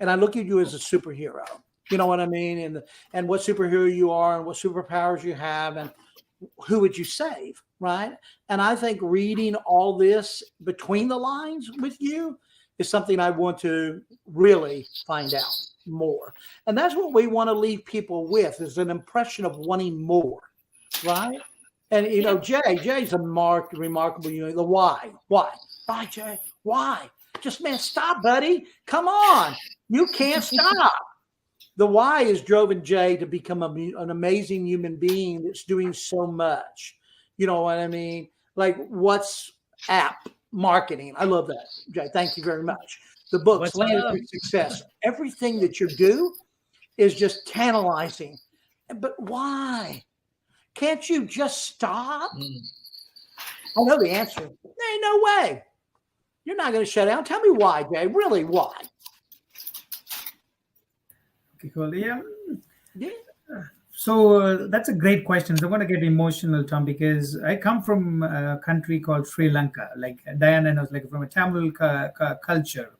and I look at you as a superhero, you know what I mean? And what superhero you are and what superpowers you have and who would you save, right? And I think reading all this between the lines with you is something I want to really find out more. And that's what we want to leave people with, is an impression of wanting more, right? And, you know, Jay's a remarkable, you know, the why, Jay, why? Just, man, stop, buddy. Come on. You can't stop. The why has driven Jay to become an amazing human being that's doing so much. You know what I mean? Like WhatsApp marketing. I love that, Jay. Thank you very much. The books, Land of Success. Everything that you do is just tantalizing. But why? Can't you just stop? I know the answer. There ain't no way. You're not going to shut down. Tell me why, Jay. Really, why? Okay, cool. Yeah. So that's a great question. So I'm going to get emotional, Tom, because I come from a country called Sri Lanka. Like Diana knows, like from a Tamil culture.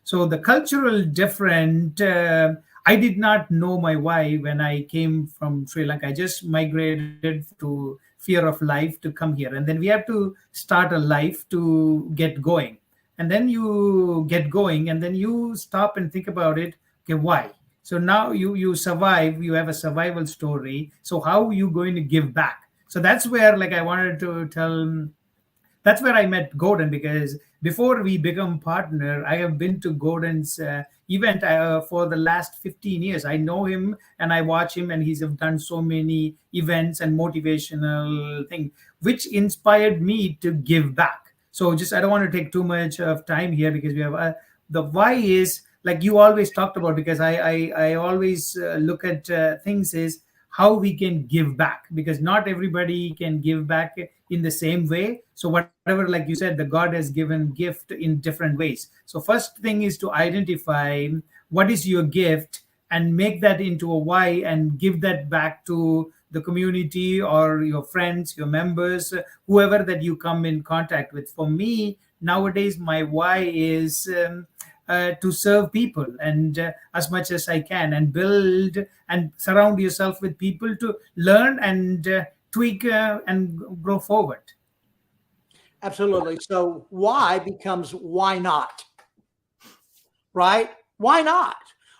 So the cultural different. I did not know my why when I came from Sri Lanka. I just migrated to fear of life to come here, and then we have to start a life to get going. And then you get going, and then you stop and think about it. Okay, why? So now you survive, you have a survival story. So how are you going to give back? So that's where, like, I wanted to tell, that's where I met Gordon, because before we become partner, I have been to Gordon's event for the last 15 years. I know him and I watch him, and he's done so many events and motivational things, which inspired me to give back. So just, I don't want to take too much of time here, because we have the why is, like you always talked about, because I always look at things is how we can give back, because not everybody can give back in the same way. So whatever, like you said, the God has given gift in different ways. So first thing is to identify what is your gift and make that into a why and give that back to the community or your friends, your members, whoever that you come in contact with. For me, nowadays, my why is to serve people, and as much as I can, and build and surround yourself with people to learn and tweak and grow forward. Absolutely. So why becomes why not, right? Why not?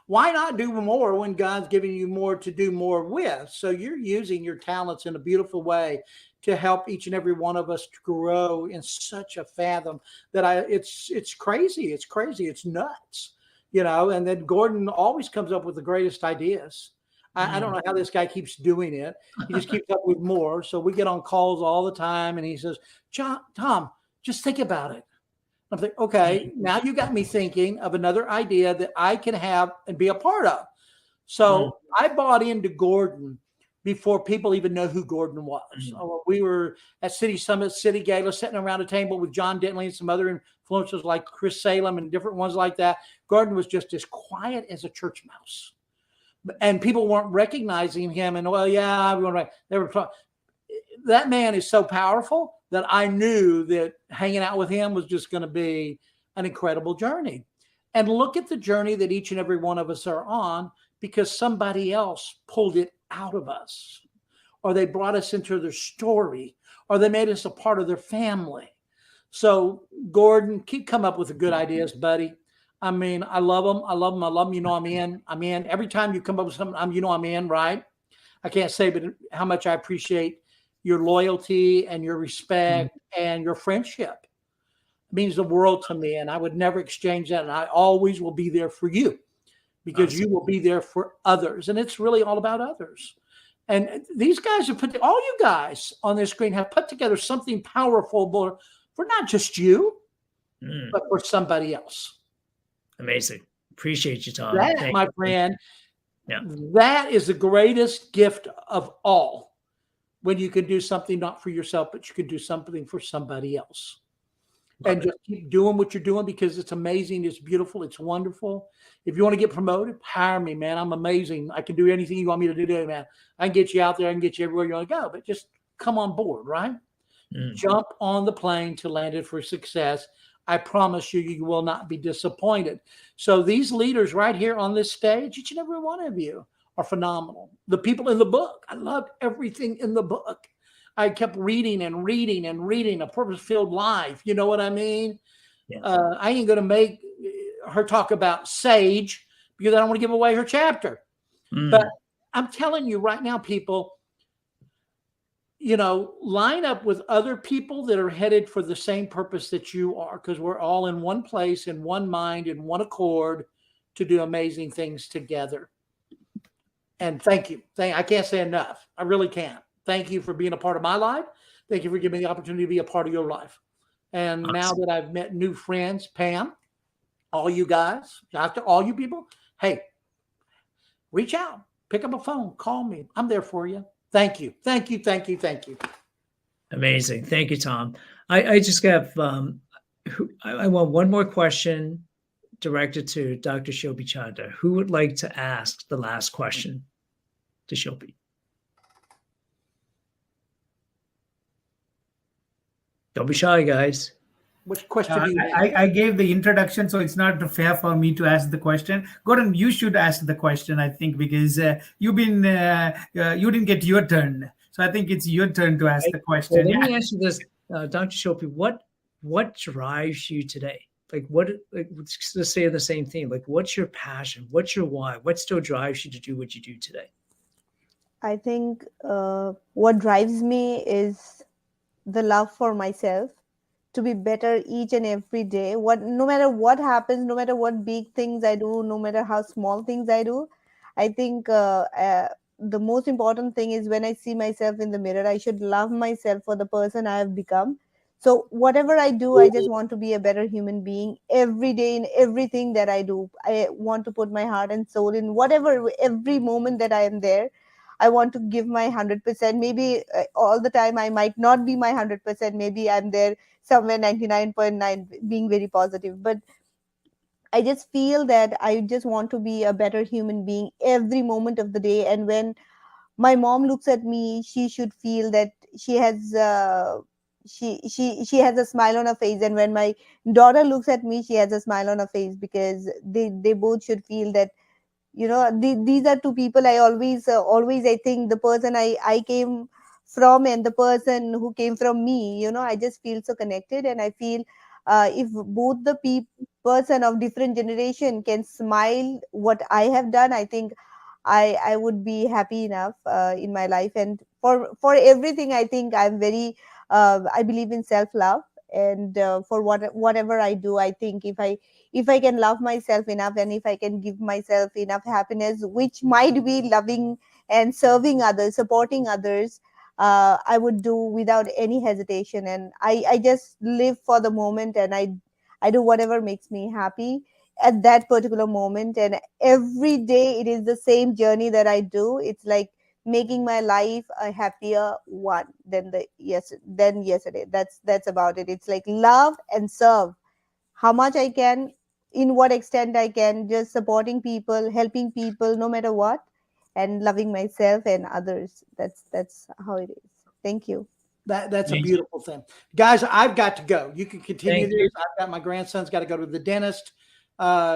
Why not do more when God's giving you more to do more with? So you're using your talents in a beautiful way to help each and every one of us to grow in such a fathom that it's crazy. It's crazy. It's nuts, you know. And then Gordon always comes up with the greatest ideas. I don't know how this guy keeps doing it. He just keeps up with more. So we get on calls all the time, and he says, Tom, just think about it. I'm thinking, okay, now you got me thinking of another idea that I can have and be a part of. So I bought into Gordon before people even know who Gordon was. We were at City Summit, City Gala, sitting around a table with John Dentley and some other influencers like Chris Salem and different ones like that. Gordon was just as quiet as a church mouse. And people weren't recognizing him. And, well, yeah, they were. That man is so powerful that I knew that hanging out with him was just going to be an incredible journey. And look at the journey that each and every one of us are on, because somebody else pulled it out of us, or they brought us into their story, or they made us a part of their family. So, Gordon, keep coming up with the good ideas, buddy. I mean, I love them. I love them. I love them. You know, I'm in. I'm in. Every time you come up with something, I'm in, right? I can't say but how much I appreciate your loyalty and your respect and your friendship. It means the world to me, and I would never exchange that. And I always will be there for you, because you will be there for others. And it's really all about others. And these guys have all you guys on this screen have put together something powerful for not just you, but for somebody else. Amazing. Appreciate you, Tom. That, my friend, that is the greatest gift of all. When you can do something not for yourself, but you can do something for somebody else. And just keep doing what you're doing, because it's amazing. It's beautiful. It's wonderful. If you want to get promoted, hire me, man. I'm amazing. I can do anything you want me to do, man. I can get you out there. I can get you everywhere you want to go, but just come on board, right? Jump on the plane to Landed for Success. I promise you, you will not be disappointed. So these leaders right here on this stage, each and every one of you, are phenomenal. The people in the book, I loved everything in the book. I kept reading and reading and reading A Purpose-Filled Life. You know what I mean? Yes. I ain't going to make her talk about sage, because I don't want to give away her chapter. But I'm telling you right now, people, you know, line up with other people that are headed for the same purpose that you are, because we're all in one place, in one mind, in one accord, to do amazing things together. And thank you. I can't say enough. I really can't. Thank you for being a part of my life. Thank you for giving me the opportunity to be a part of your life. And now that I've met new friends, Pam, all you guys, Doctor, all you people, hey, reach out, pick up a phone, call me. I'm there for you. Thank you. Thank you. Thank you. Thank you. Amazing. Thank you, Tom. I just have, I want one more question directed to Dr. Shobhi Chanda. Who would like to ask the last question to Shobhi? Don't be shy, guys. Which question do you I gave the introduction, so it's not fair for me to ask the question. Gordon, you should ask the question, I think, because you didn't get your turn. So I think it's your turn to ask the question. Well, let me ask you this, Dr. Shobhi, what drives you today? Let's say the same thing. Like, what's your passion? What's your why? What still drives you to do what you do today? I think what drives me is the love for myself, to be better each and every day. No matter what happens, no matter what big things I do, no matter how small things I do, I think the most important thing is when I see myself in the mirror, I should love myself for the person I have become. So whatever I do, I just want to be a better human being every day in everything that I do. I want to put my heart and soul in every moment that I am there. I want to give my 100%. Maybe all the time I might not be my 100%. Maybe I'm there somewhere 99.9, being very positive. But I just feel that I just want to be a better human being every moment of the day. And when my mom looks at me, she should feel that she has she has a smile on her face. And when my daughter looks at me, she has a smile on her face, because they both should feel that, you know, these are two people. I always I think the person I came from and the person who came from me, you know, I just feel so connected. And I feel if both the person of different generation can smile what I have done, I think I would be happy enough in my life. And for everything, I think I'm very I believe in self love. And for whatever I do, I think if I can love myself enough, and if I can give myself enough happiness, which might be loving and serving others, supporting others, I would do without any hesitation. And I just live for the moment, and I do whatever makes me happy. at that particular moment. And every day it is the same journey that I do. It's like making my life a happier one than yesterday. That's about it. It's like love and serve how much I can, in what extent I can, just supporting people, helping people, no matter what, and loving myself and others. That's how it is. Thank you. That's a Thank you. beautiful thing. Guys, I've got to go. You can continue Thank this. you. I've got my grandson's got to go to the dentist.